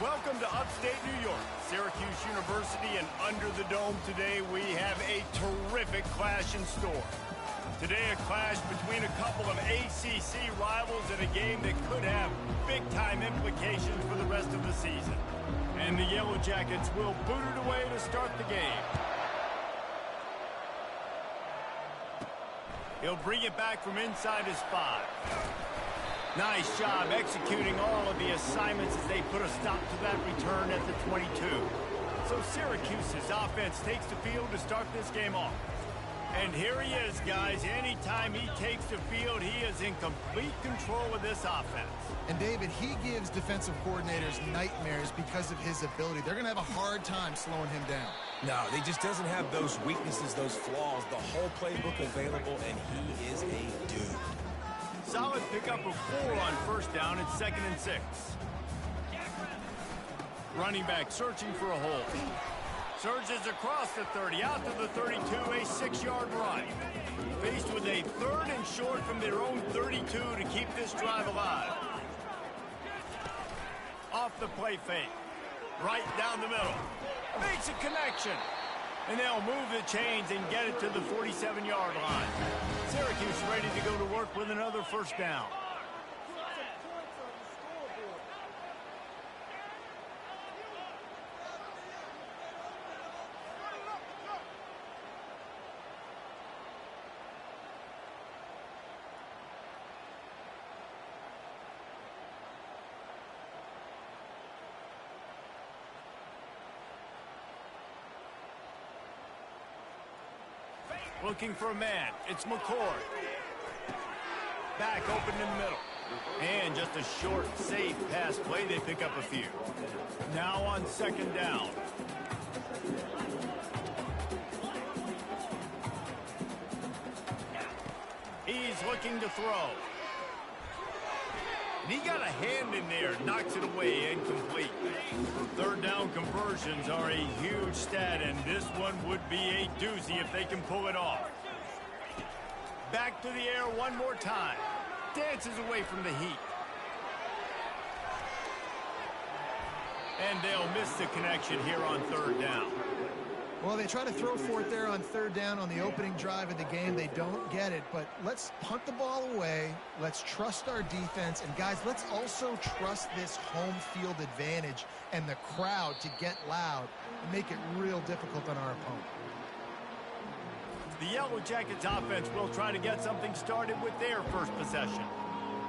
Welcome to upstate New York, Syracuse University, and under the dome today we have a terrific clash in store. Today a clash between a couple of ACC rivals in a game that could have big-time implications for the rest of the season. And the Yellow Jackets will boot it away to start the game. He'll bring it back from inside his 5. Nice job executing all of the assignments as they put a stop to that return at the 22. So Syracuse's offense takes the field to start this game off. And here he is, guys. Anytime he takes the field, he is in complete control of this offense. And David, he gives defensive coordinators nightmares because of his ability. They're going to have a hard time slowing him down. No, he just doesn't have those weaknesses, those flaws, the whole playbook available, and he is a dude. Solid pickup of 4 on first down and 2nd and 6. Running back searching for a hole. Surges across the 30, out to the 32, a 6-yard run. Faced with a 3rd and short from their own 32 to keep this drive alive. Off the play fake. Right down the middle. Makes a connection. And they'll move the chains and get it to the 47-yard line. Syracuse ready to go to work with another first down. Looking for a man. It's McCord. Back open in the middle. And just a short, safe pass play. They pick up a few. Now on 2nd down. He's looking to throw. And he got a hand in there, knocks it away, incomplete. 3rd down conversions are a huge stat, and this one would be a doozy if they can pull it off. Back to the air one more time. Dances away from the heat. And they'll miss the connection here on 3rd down. Well, they try to throw for it there on 3rd down on the opening drive of the game. They don't get it, but let's punt the ball away. Let's trust our defense. And, guys, let's also trust this home field advantage and the crowd to get loud and make it real difficult on our opponent. The Yellow Jackets offense will try to get something started with their first possession.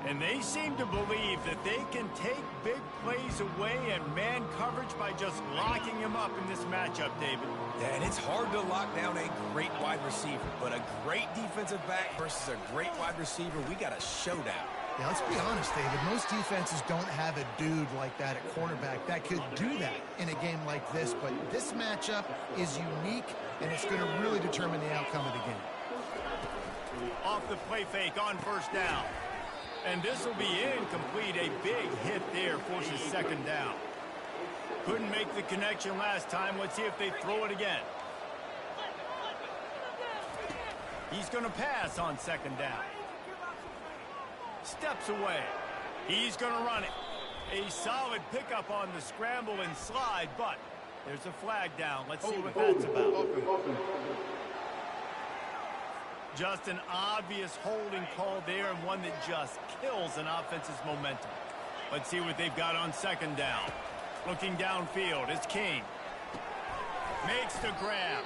And they seem to believe that they can take big plays away and man coverage by just locking him up in this matchup, David. Yeah, and it's hard to lock down a great wide receiver, but a great defensive back versus a great wide receiver, we got a showdown. Yeah, let's be honest, David. Most defenses don't have a dude like that at cornerback that could do that in a game like this, but this matchup is unique, and it's going to really determine the outcome of the game. Off the play fake on first down. And this will be incomplete. A big hit there forces 2nd down. Couldn't make the connection last time. Let's see if they throw it again. He's going to pass on 2nd down. Steps away. He's going to run it. A solid pickup on the scramble and slide, but there's a flag down. Let's see what that's about. Just an obvious holding call there, and one that just kills an offense's momentum. Let's see what they've got on 2nd down. Looking downfield, it's King. Makes the grab.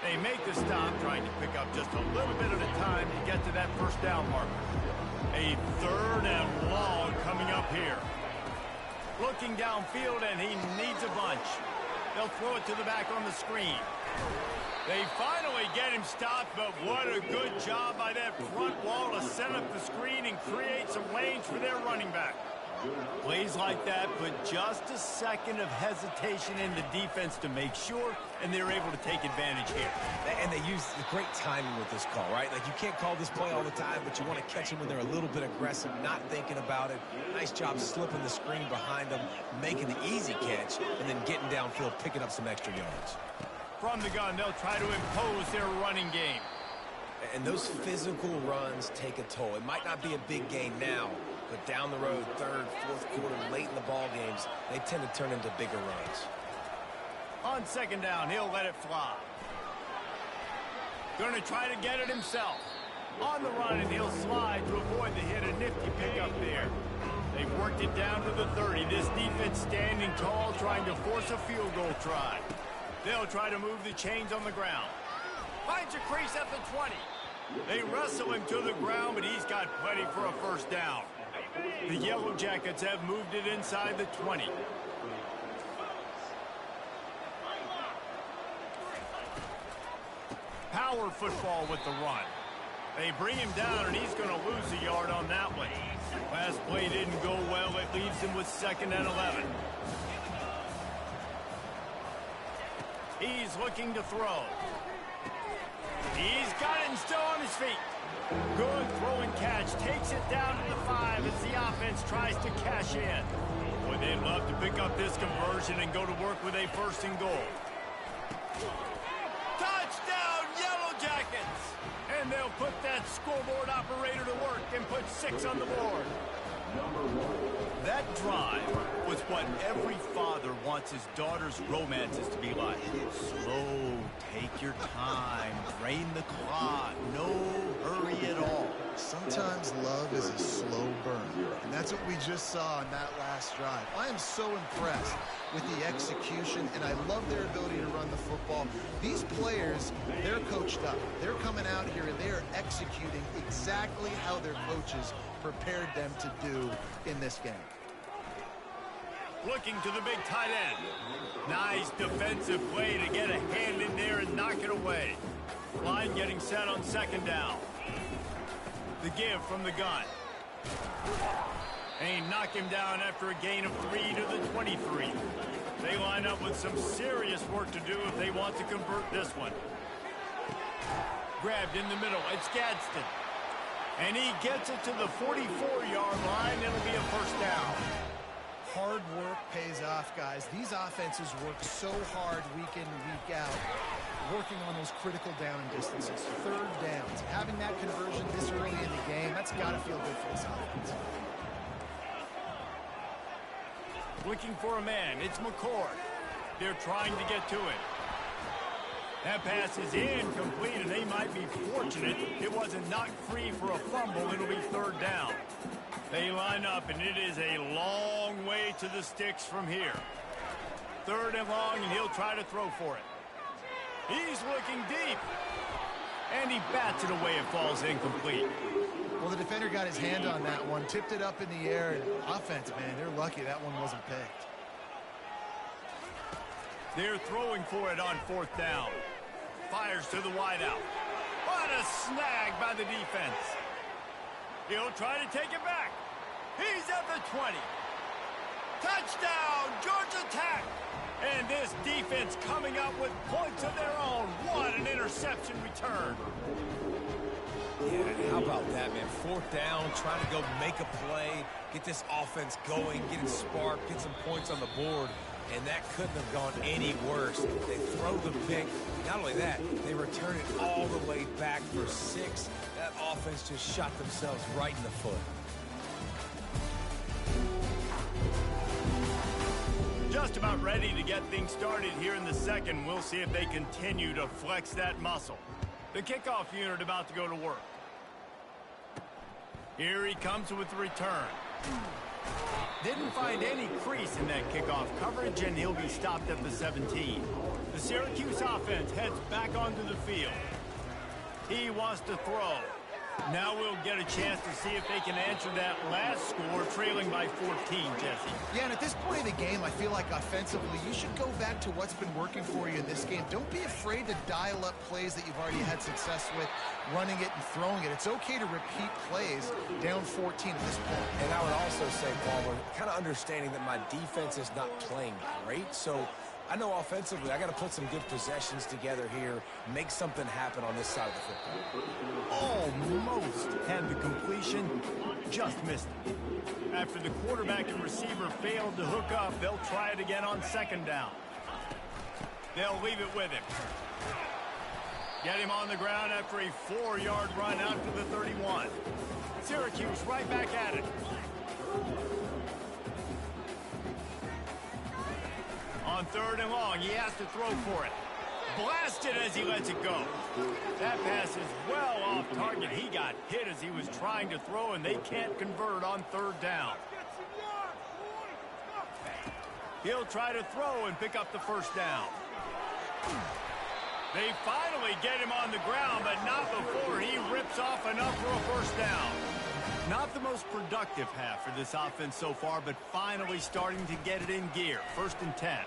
They make the stop, trying to pick up just a little bit at a time to get to that first down marker. A 3rd and long coming up here. Looking downfield, and he needs a bunch. They'll throw it to the back on the screen. They finally get him stopped, but what a good job by that front wall to set up the screen and create some lanes for their running back. Plays like that put just a second of hesitation in the defense to make sure, and they're able to take advantage here. And they use the great timing with this call, right? Like, you can't call this play all the time, but you want to catch them when they're a little bit aggressive, not thinking about it. Nice job slipping the screen behind them, making the easy catch, and then getting downfield, picking up some extra yards. From the gun, they'll try to impose their running game. And those physical runs take a toll. It might not be a big gain now, But down the road, third, fourth quarter, late in the ball games, they tend to turn into bigger runs. On second down, he'll let it fly. Going to try to get it himself. On the run, and he'll slide to avoid the hit. A nifty pickup there. They've worked it down to the 30. This defense standing tall, trying to force a field goal try. They'll try to move the chains on the ground. Finds a crease at the 20. They wrestle him to the ground, but he's got plenty for a first down. The Yellow Jackets have moved it inside the 20. Power football with the run. They bring him down, and he's going to lose a yard on that one. Last play didn't go well. It leaves him with 2nd and 11. He's looking to throw. He's got it and still on his feet. Good throw and catch. Takes it down to the 5 as the offense tries to cash in. Boy, they'd love to pick up this conversion and go to work with a 1st and goal. Touchdown, Yellow Jackets! And they'll put that scoreboard operator to work and put 6 on the board. That drive was what every father wants his daughter's romances to be like. Slow, take your time, drain the clock, no hurry at all. Sometimes love is a slow burn, and that's what we just saw on that last drive. I am so impressed with the execution, and I love their ability to run the football. These players, they're coached up. They're coming out here, and they are executing exactly how their coaches prepared them to do in this game. Looking to the big tight end. Nice defensive play to get a hand in there and knock it away. Line getting set on 2nd down. The give from the gun. And knock him down after a gain of 3 to the 23. They line up with some serious work to do if they want to convert this one. Grabbed in the middle. It's Gadsden. And he gets it to the 44-yard line. It'll be a 1st down. Hard work pays off, guys. These offenses work so hard week in and week out, working on those critical down distances, 3rd downs. Having that conversion this early in the game, that's got to feel good for this offense. Looking for a man. It's McCord. They're trying to get to it. That pass is incomplete, and they might be fortunate it wasn't knocked free for a fumble. It'll be 3rd down. They line up, and it is a long way to the sticks from here. 3rd and long, and he'll try to throw for it. He's looking deep. And he bats it away. It falls incomplete. Well, the defender got his hand on that one, tipped it up in the air. And offense, man, they're lucky that one wasn't picked. They're throwing for it on 4th down. Fires to the wideout. What a snag by the defense. He'll try to take it back. He's at the 20. Touchdown, Georgia Tech. And this defense coming up with points of their own. What an interception return. Yeah, how about that, man? 4th down, trying to go make a play, get this offense going, get it sparked, get some points on the board. And that couldn't have gone any worse. They throw the pick. Not only that, they return it all the way back for 6. That offense just shot themselves right in the foot. Just about ready to get things started here in the 2nd. We'll see if they continue to flex that muscle. The kickoff unit about to go to work. Here he comes with the return. Didn't find any crease in that kickoff coverage, and he'll be stopped at the 17. The Syracuse offense heads back onto the field. He wants to throw. Now we'll get a chance to see if they can answer that last score, trailing by 14, Jesse. Yeah, and at this point of the game, I feel like offensively, you should go back to what's been working for you in this game. Don't be afraid to dial up plays that you've already had success with, running it and throwing it. It's okay to repeat plays down 14 at this point. And I would also say, Palmer, kind of understanding that my defense is not playing great, so I know offensively I got to put some good possessions together here, make something happen on this side of the football. Almost had the completion, just missed it. After the quarterback and receiver failed to hook up, they'll try it again on 2nd down. They'll leave it with him. Get him on the ground after a 4-yard run out to the 31. Syracuse right back at it. On 3rd and long, he has to throw for it. Blasted as he lets it go. That pass is well off target. He got hit as he was trying to throw, and they can't convert on 3rd down. He'll try to throw and pick up the 1st down. They finally get him on the ground, but not before he rips off enough for a 1st down. Not the most productive half for this offense so far, but finally starting to get it in gear. 1st and 10.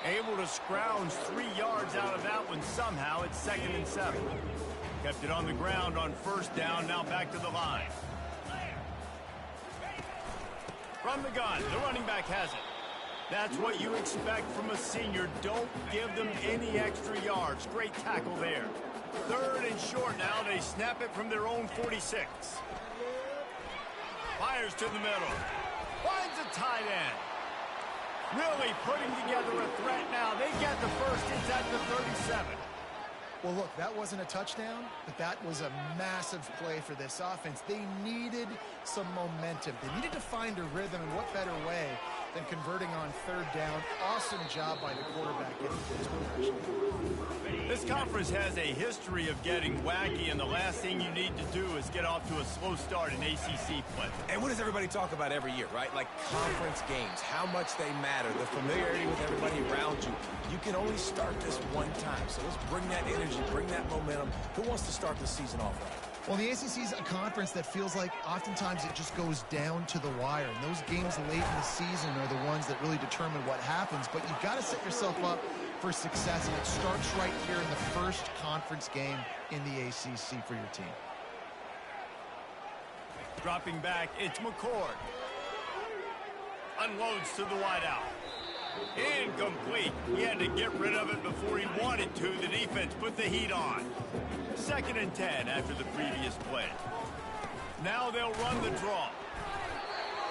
Able to scrounge 3 yards out of that one somehow. It's 2nd and 7. Kept it on the ground on 1st down, now back to the line. From the gun, the running back has it. That's what you expect from a senior. Don't give them any extra yards. Great tackle there. 3rd and short now. They snap it from their own 46. Fires to the middle. Finds a tight end. Really putting together a threat now. They get the 1st. It's at the 37. Well, look, that wasn't a touchdown, but that was a massive play for this offense. They needed some momentum. They needed to find a rhythm, and what better way than converting on 3rd down. Awesome job by the quarterback getting to his progression. This conference has a history of getting wacky, and the last thing you need to do is get off to a slow start in ACC play. And what does everybody talk about every year, right? Like conference games, how much they matter, the familiarity with everybody around you. You can only start this one time, so let's bring that energy, bring that momentum. Who wants to start the season off right? Well, the ACC is a conference that feels like oftentimes it just goes down to the wire. And those games late in the season are the ones that really determine what happens. But you've got to set yourself up for success, and it starts right here in the first conference game in the ACC for your team. Dropping back, it's McCord. Unloads to the wideout. Incomplete. He had to get rid of it before he wanted to. The defense put the heat on. 2nd and 10 after the previous play. Now they'll run the draw.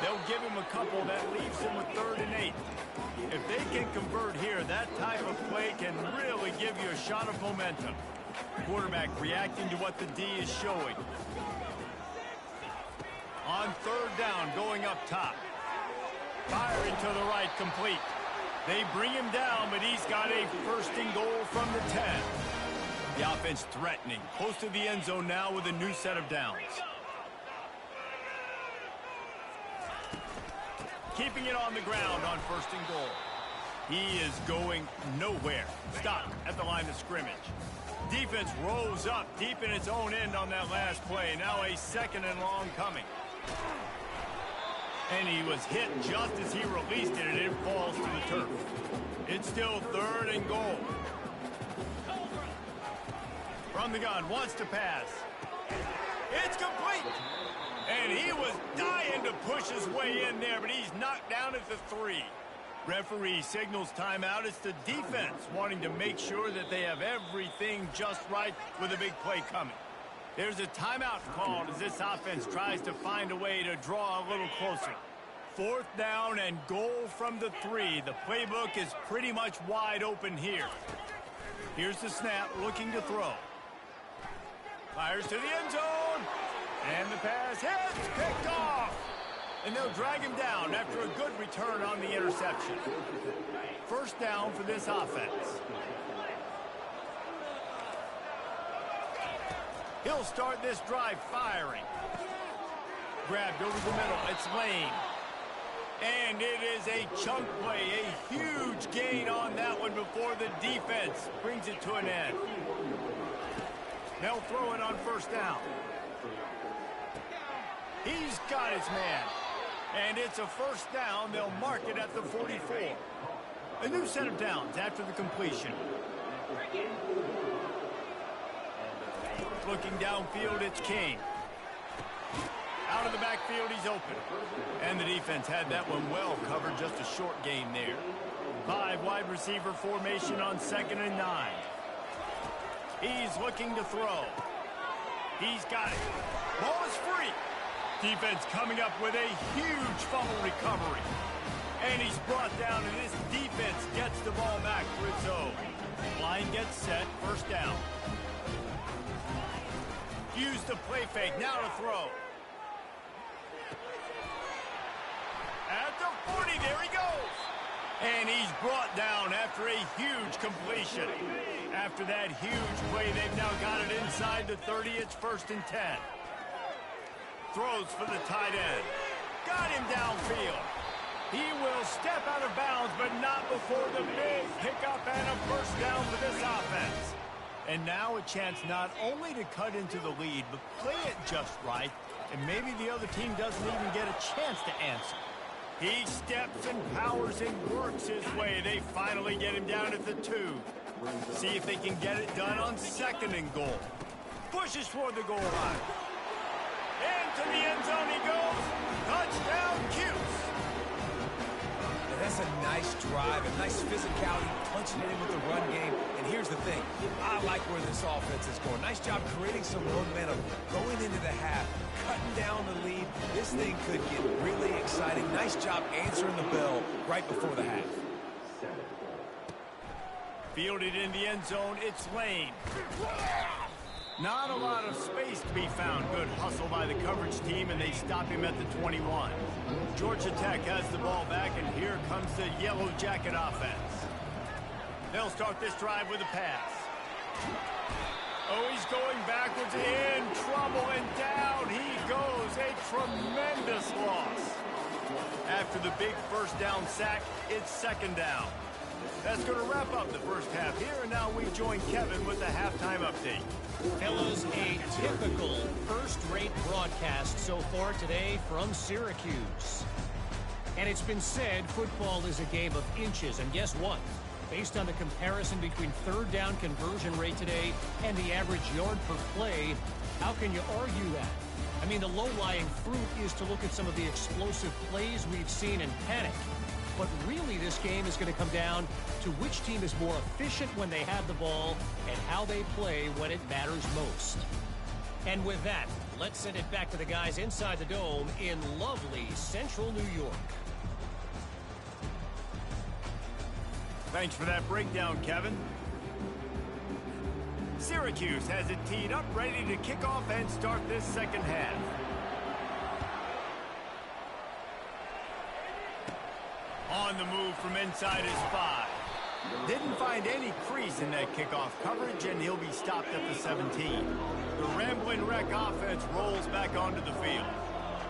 They'll give him a couple. That leaves him with 3rd and 8. If they can convert here, that type of play can really give you a shot of momentum. Quarterback reacting to what the D is showing. On 3rd down, going up top. Firing to the right, complete. They bring him down, but he's got a 1st and goal from the 10. The offense threatening, close to the end zone now with a new set of downs. Keeping it on the ground on 1st and goal. He is going nowhere. Stopped at the line of scrimmage. Defense rose up deep in its own end on that last play. Now a 2nd and long coming. And he was hit just as he released it, and it falls to the turf. It's still 3rd and goal. From the gun, wants to pass. It's complete. And he was dying to push his way in there, but he's knocked down at the 3. Referee signals timeout. It's the defense wanting to make sure that they have everything just right with a big play coming. There's a timeout called as this offense tries to find a way to draw a little closer. 4th down and goal from the 3. The playbook is pretty much wide open here. Here's the snap, looking to throw. Fires to the end zone. And the pass hits, picked off. And they'll drag him down after a good return on the interception. 1st down for this offense. He'll start this drive firing. Grabbed over the middle. It's Lane. And it is a chunk play. A huge gain on that one before the defense brings it to an end. They'll throw it on 1st down. He's got his man. And it's a 1st down. They'll mark it at the 44. A new set of downs after the completion. Looking downfield, it's King. Out of the backfield, he's open. And the defense had that one well covered, just a short gain there. 5 wide receiver formation on 2nd and 9. He's looking to throw. He's got it. Ball is free. Defense coming up with a huge fumble recovery. And he's brought down, and this defense gets the ball back for its own. Line gets set, 1st down. Use the play fake, now to throw. At the 40, there he goes. And he's brought down after a huge completion. After that huge play, they've now got it inside the 30. It's 1st and 10. Throws for the tight end. Got him downfield. He will step out of bounds, but not before the big pickup and a 1st down for this offense. And now a chance not only to cut into the lead, but play it just right, and maybe the other team doesn't even get a chance to answer. He steps and powers and works his way. They finally get him down at the 2. See if they can get it done on 2nd and goal. Pushes toward the goal line. Into the end zone he goes. Touchdown, Cuse. That's a nice drive, a nice physicality, punching it in with the run game. And here's the thing, I like where this offense is going. Nice job creating some momentum, going into the half, cutting down the lead. This thing could get really exciting. Nice job answering the bell right before the half. Fielded in the end zone, it's Lane. Not a lot of space to be found. Good hustle by the coverage team, and they stop him at the 21. Georgia Tech has the ball back, and here comes the Yellow Jacket offense. They'll start this drive with a pass. Oh, he's going backwards, in trouble, and down he goes. A tremendous loss. After the big 1st down sack, it's 2nd down. That's going to wrap up the 1st half here, and now we join Kevin with the halftime update. Fellas, a typical first-rate broadcast so far today from Syracuse. And it's been said football is a game of inches, and guess what? Based on the comparison between 3rd down conversion rate today and the average yard per play, how can you argue that? I mean, the low-lying fruit is to look at some of the explosive plays we've seen and panic. But really, this game is going to come down to which team is more efficient when they have the ball and how they play when it matters most. And with that, let's send it back to the guys inside the dome in lovely central New York. Thanks for that breakdown, Kevin. Syracuse has it teed up, ready to kick off and start this 2nd half. On the move from inside his 5. Didn't find any crease in that kickoff coverage, and he'll be stopped at the 17. The Ramblin' Wreck offense rolls back onto the field.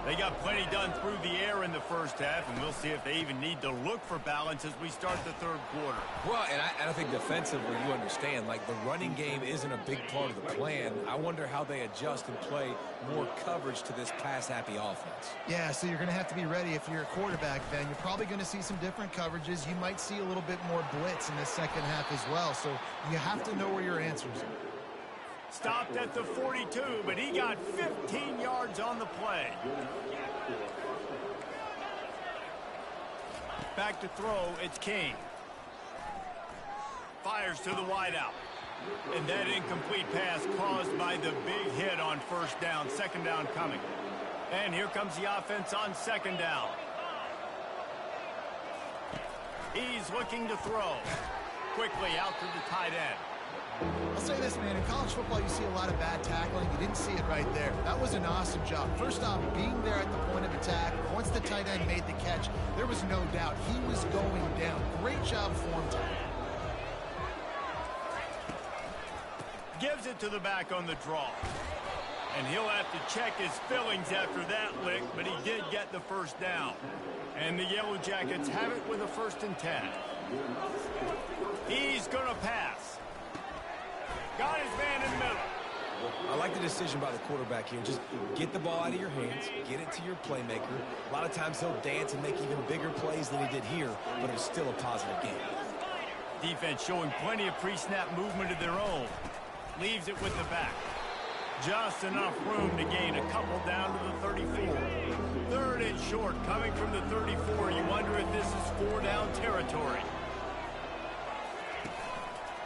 They got plenty done through the air in the 1st half, and we'll see if they even need to look for balance as we start the 3rd quarter. Well, and I think defensively, you understand, like the running game isn't a big part of the plan. I wonder how they adjust and play more coverage to this pass-happy offense. Yeah, so you're going to have to be ready if you're a quarterback, Ben. You're probably going to see some different coverages. You might see a little bit more blitz in the 2nd half as well, so you have to know where your answers are. Stopped at the 42, but he got 15 yards on the play. Back to throw, it's King. Fires to the wideout. And that incomplete pass caused by the big hit on 1st down, 2nd down coming. And here comes the offense on 2nd down. He's looking to throw. Quickly out to the tight end. I'll say this, man. In college football, you see a lot of bad tackling. You didn't see it right there. That was an awesome job. First off, being there at the point of attack. Once the tight end made the catch, there was no doubt he was going down. Great job form time. Gives it to the back on the draw. And he'll have to check his fillings after that lick, but he did get the 1st down. And the Yellow Jackets have it with a 1st and 10. He's going to pass. Got his man in the middle. I like the decision by the quarterback here. Just get the ball out of your hands, get it to your playmaker. A lot of times he'll dance and make even bigger plays than he did here, but it's still a positive game. Defense showing plenty of pre-snap movement of their own. Leaves it with the back. Just enough room to gain a couple down to the 34. 3rd and short coming from the 34. You wonder if this is 4 down territory.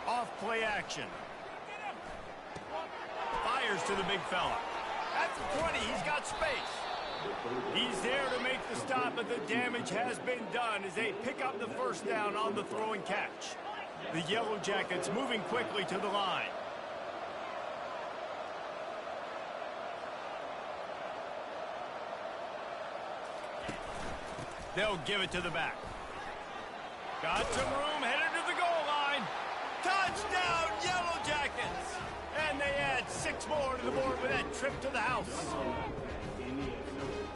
Off play action. Fires to the big fella. At the 20, he's got space. He's there to make the stop, but the damage has been done as they pick up the 1st down on the throw and catch. The Yellow Jackets moving quickly to the line. They'll give it to the back. Got some room, headed to the goal line. Touchdown, Yellow Jackets! And they add 6 more to the board with that trip to the house.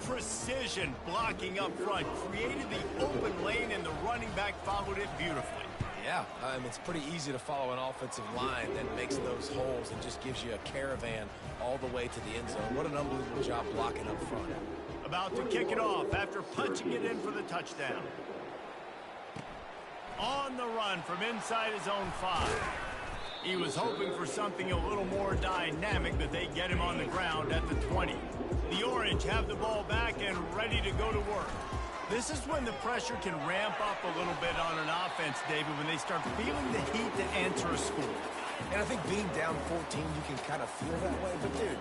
Precision blocking up front created the open lane, and the running back followed it beautifully. Yeah, it's pretty easy to follow an offensive line that makes those holes and just gives you a caravan all the way to the end zone. What an unbelievable job blocking up front. About to kick it off after punching it in for the touchdown. On the run from inside his own 5. He was hoping for something a little more dynamic, but they get him on the ground at the 20. The Orange have the ball back and ready to go to work. This is when the pressure can ramp up a little bit on an offense, David, when they start feeling the heat to answer a score. And I think being down 14, you can kind of feel that way. But, dude,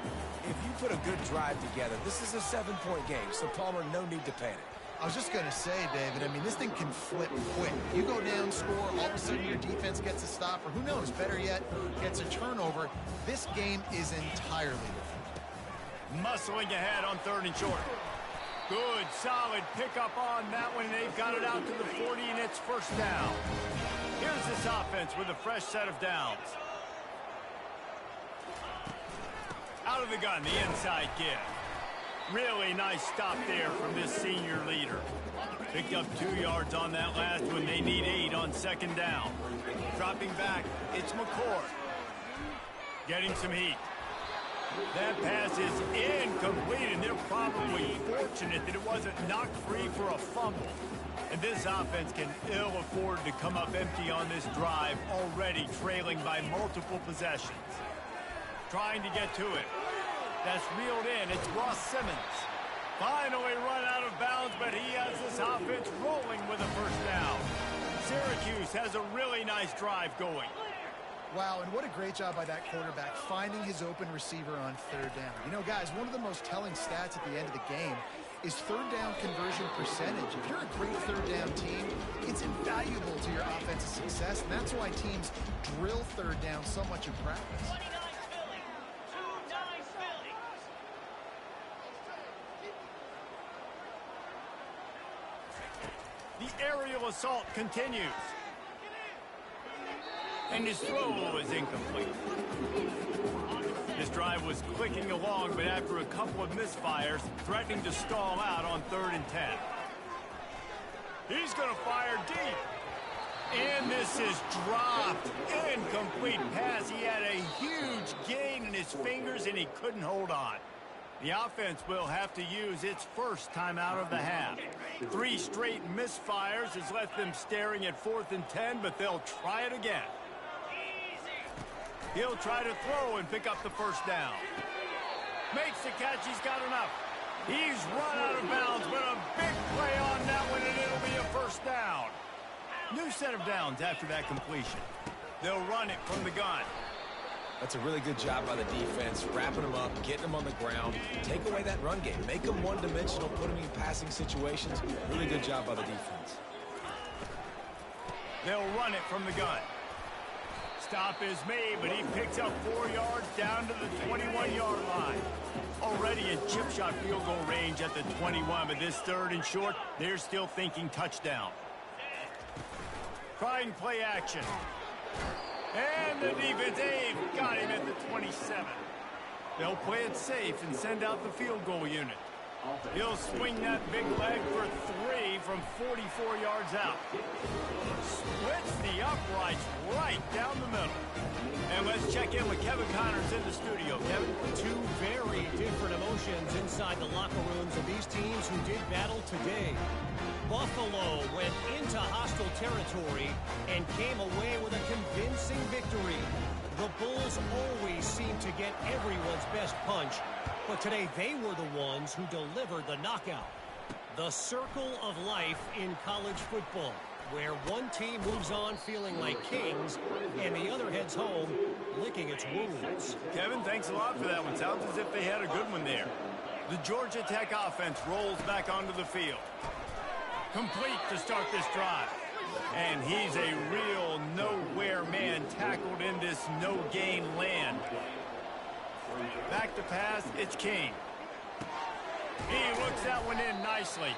if you put a good drive together, this is a 7-point game. So, Palmer, no need to panic. I was just going to say, David, I mean, this thing can flip quick. You go down, score, all of a sudden your defense gets a stop, or who knows, better yet, gets a turnover. This game is entirely different. Muscling ahead on 3rd and short. Good, solid pickup on that one. They've got it out to the 40, and it's first down. Here's this offense with a fresh set of downs. Out of the gun, the inside give. Really nice stop there from this senior leader. Picked up 2 yards on that last one. They need 8 on 2nd down. Dropping back, it's McCord. Getting some heat. That pass is incomplete, and they're probably fortunate that it wasn't knocked free for a fumble. And this offense can ill afford to come up empty on this drive, already trailing by multiple possessions. Trying to get to it. That's reeled in. It's Ross Simmons. Finally run out of bounds, but he has this offense rolling with a first down. Syracuse has a really nice drive going. Wow, and what a great job by that quarterback finding his open receiver on 3rd down. You know, guys, one of the most telling stats at the end of the game is 3rd down conversion percentage. If you're a great 3rd down team, it's invaluable to your offensive success, and that's why teams drill 3rd down so much in practice. The aerial assault continues. And his throw is incomplete. This drive was clicking along, but after a couple of misfires, threatening to stall out on 3rd and 10. He's going to fire deep. And this is dropped. Incomplete pass. He had a huge gain in his fingers, and he couldn't hold on. The offense will have to use its first timeout of the half. 3 straight misfires has left them staring at 4th and 10, but they'll try it again. He'll try to throw and pick up the first down. Makes the catch. He's got enough. He's run out of bounds, but a big play on that one, and it'll be a first down. New set of downs after that completion. They'll run it from the gun. That's a really good job by the defense, wrapping them up, getting them on the ground. Take away that run game. Make them one-dimensional, put them in passing situations. Really good job by the defense. They'll run it from the gun. Stop is made, but he picks up 4 yards down to the 21-yard line. Already in chip shot field goal range at the 21, but this 3rd and short, they're still thinking touchdown. Trying play action. And the defense, they've got him at the 27. They'll play it safe and send out the field goal unit. He'll swing that big leg for 3 from 44 yards out. Splits the uprights right down the middle. And let's check in with Kevin Connors in the studio. Kevin? 2 very different emotions inside the locker rooms of these teams who did battle today. Buffalo went into hostile territory and came away with a convincing victory. The Bulls always seem to get everyone's best punch, but today they were the ones who delivered the knockout. The circle of life in college football, where one team moves on feeling like kings and the other heads home licking its wounds. Kevin, thanks a lot for that one. Sounds as if they had a good one there. The Georgia Tech offense rolls back onto the field. Complete to start this drive. And he's a real nowhere man tackled in this no-gain land. Back to pass, it's King. He looks that one in nicely.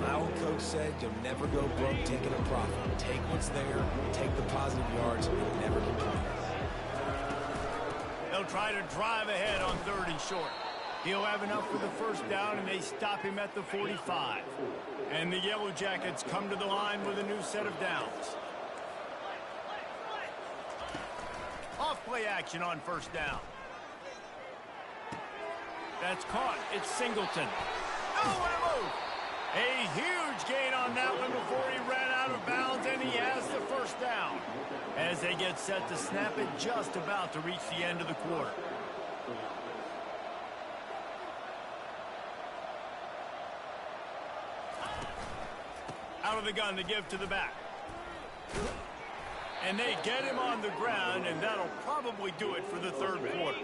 My old coach said you'll never go broke taking a profit. Take what's there, take the positive yards, and never complain. They'll try to drive ahead on 3rd and short. He'll have enough for the first down, and they stop him at the 45. And the Yellow Jackets come to the line with a new set of downs. Off-play action on 1st down. That's caught. It's Singleton. Oh, what a move! A huge gain on that one before he ran out of bounds, and he has the 1st down. As they get set to snap it, just about to reach the end of the quarter. Out of the gun to give to the back. And they get him on the ground, and that'll probably do it for the 3rd quarter.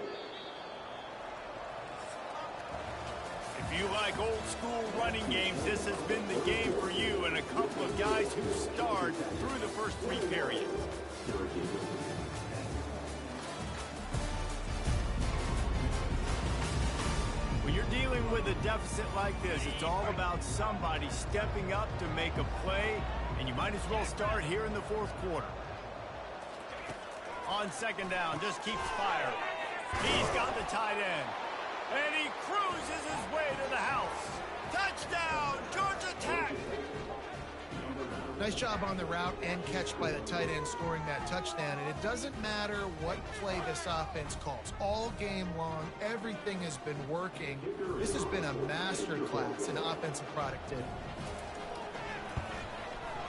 If you like old-school running games, this has been the game for you and a couple of guys who starred through the first 3 periods. When you're dealing with a deficit like this, it's all about somebody stepping up to make a play, and you might as well start here in the 4th quarter. On 2nd down, just keeps firing. He's got the tight end. And he cruises his way to the house. Touchdown, Georgia Tech! Nice job on the route and catch by the tight end scoring that touchdown. And it doesn't matter what play this offense calls. All game long, everything has been working. This has been a master class in offensive productivity.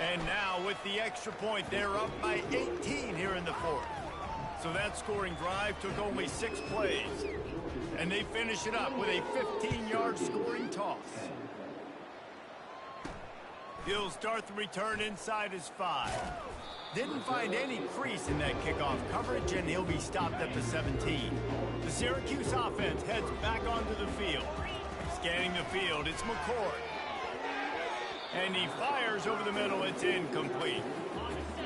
And now with the extra point, they're up by 18 here in the 4th. So that scoring drive took only 6 plays. And they finish it up with a 15-yard scoring toss. He'll start the return inside his 5. Didn't find any crease in that kickoff coverage, and he'll be stopped at the 17. The Syracuse offense heads back onto the field. Scanning the field, it's McCord. And he fires over the middle. It's incomplete.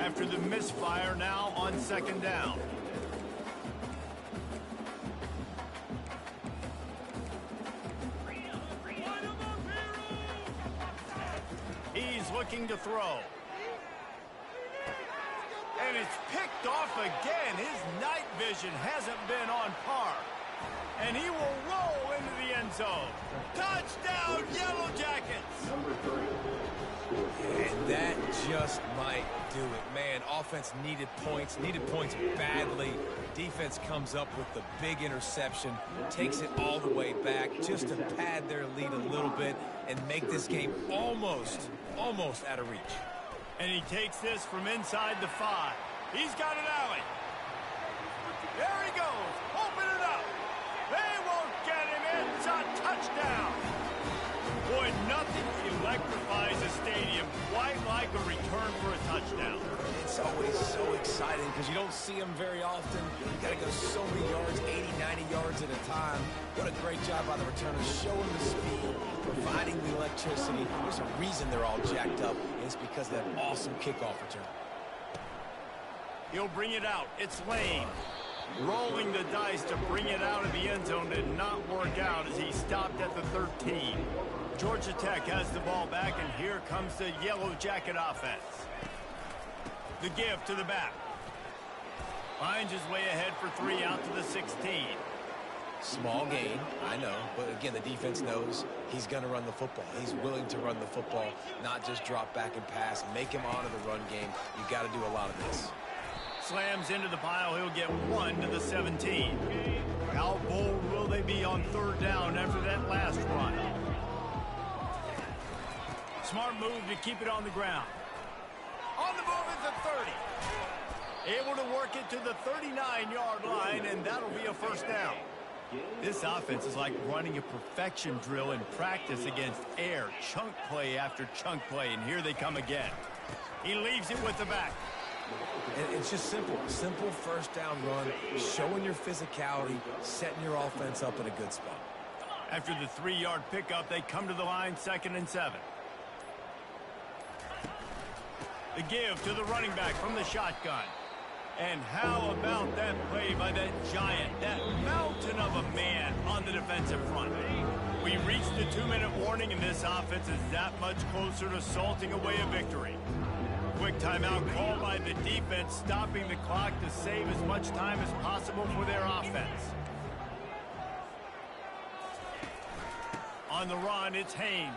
After the misfire, now on 2nd down. He's looking to throw. And it's picked off again. His night vision hasn't been on par. And he will roll into the end zone. Touchdown, Yellow Jackets! And that just might do it. Man, offense needed points badly. Defense comes up with the big interception, takes it all the way back just to pad their lead a little bit and make this game almost out of reach. And he takes this from inside the 5. He's got an alley. There he goes. Open it up. They won't get him. It's a touchdown. Boy, nothing electrifies a stadium quite like a return for a touchdown. It's always so exciting because you don't see them very often. You got to go so many yards, 80, 90 yards at a time. What a great job by the returners, showing the speed, providing the electricity. There's a reason they're all jacked up, and it's because of that awesome kickoff return. He'll bring it out. It's Lane. Rolling the dice to bring it out of the end zone did not work out as he stopped at the 13. Georgia Tech has the ball back, and here comes the Yellow Jacket offense. The give to the back. Finds his way ahead for 3 out to the 16. Small gain, I know, but again, the defense knows he's going to run the football. He's willing to run the football, not just drop back and pass, make him honor the run game. You got to do a lot of this. Slams into the pile. He'll get 1 to the 17. How bold will they be on 3rd down after that last run? Smart move to keep it on the ground. On the move at the 30. Able to work it to the 39-yard line, and that'll be a 1st down. This offense is like running a perfection drill in practice against air. Chunk play after chunk play, and here they come again. He leaves it with the back. And it's just simple 1st down run, showing your physicality, setting your offense up in a good spot. After the 3-yard pickup, they come to the line 2nd and 7. The give to the running back from the shotgun. And how about that play by that giant, that mountain of a man on the defensive front? We reached the 2-minute warning, and this offense is that much closer to salting away a victory. Quick timeout called by the defense, stopping the clock to save as much time as possible for their offense. On the run, it's Haynes.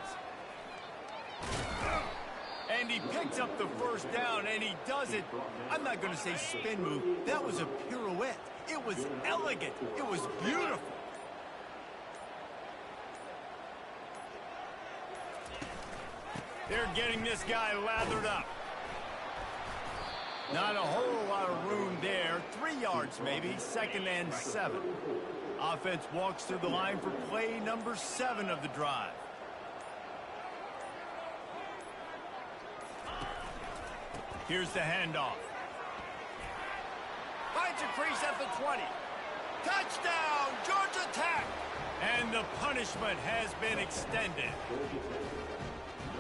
And he picks up the first down, and he does it. I'm not going to say spin move. That was a pirouette. It was elegant. It was beautiful. They're getting this guy lathered up. Not a whole lot of room there. 3 yards maybe, 2nd and 7. Offense walks to the line for play number 7 of the drive. Here's the handoff. Finds a crease at the 20. Touchdown, Georgia Tech! And the punishment has been extended.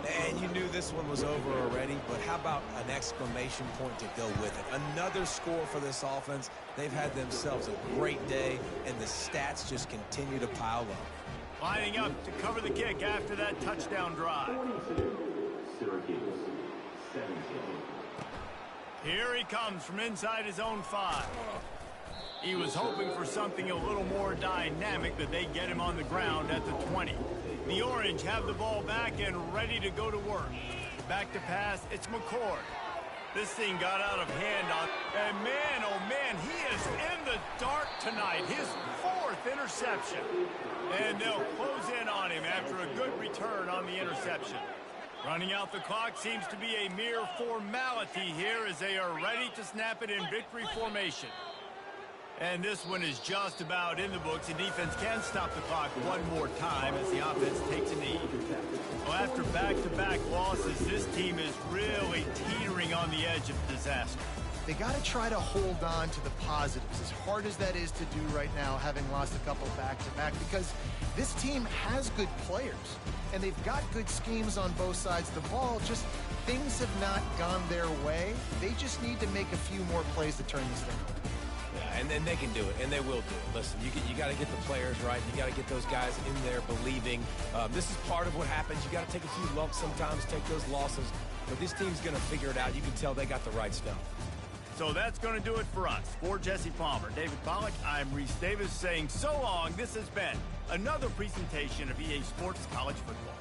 And you knew this one was over already, but how about an exclamation point to go with it? Another score for this offense. They've had themselves a great day, and the stats just continue to pile up. Lining up to cover the kick after that touchdown drive. Syracuse, 17. Here he comes from inside his own 5. He was hoping for something a little more dynamic, but they get him on the ground at the 20. The Orange have the ball back and ready to go to work. Back to pass, it's McCord. This thing got out of hand and man, oh man, he is in the dark tonight. His 4th interception. And they'll close in on him after a good return on the interception. Running out the clock seems to be a mere formality here as they are ready to snap it in victory formation. And this one is just about in the books. The defense can stop the clock one more time as the offense takes a knee. Well, after back-to-back losses, this team is really teetering on the edge of disaster. They got to try to hold on to the positives, as hard as that is to do right now, having lost a couple back-to-back, because this team has good players, and they've got good schemes on both sides of the ball. Just things have not gone their way. They just need to make a few more plays to turn this thing around. Yeah, and then they can do it, and they will do it. Listen, you got to get the players right. You got to get those guys in there believing. This is part of what happens. You got to take a few lumps sometimes, take those losses. But this team's going to figure it out. You can tell they got the right stuff. So that's going to do it for us. For Jesse Palmer, David Pollack, I'm Reese Davis saying so long. This has been another presentation of EA Sports College Football.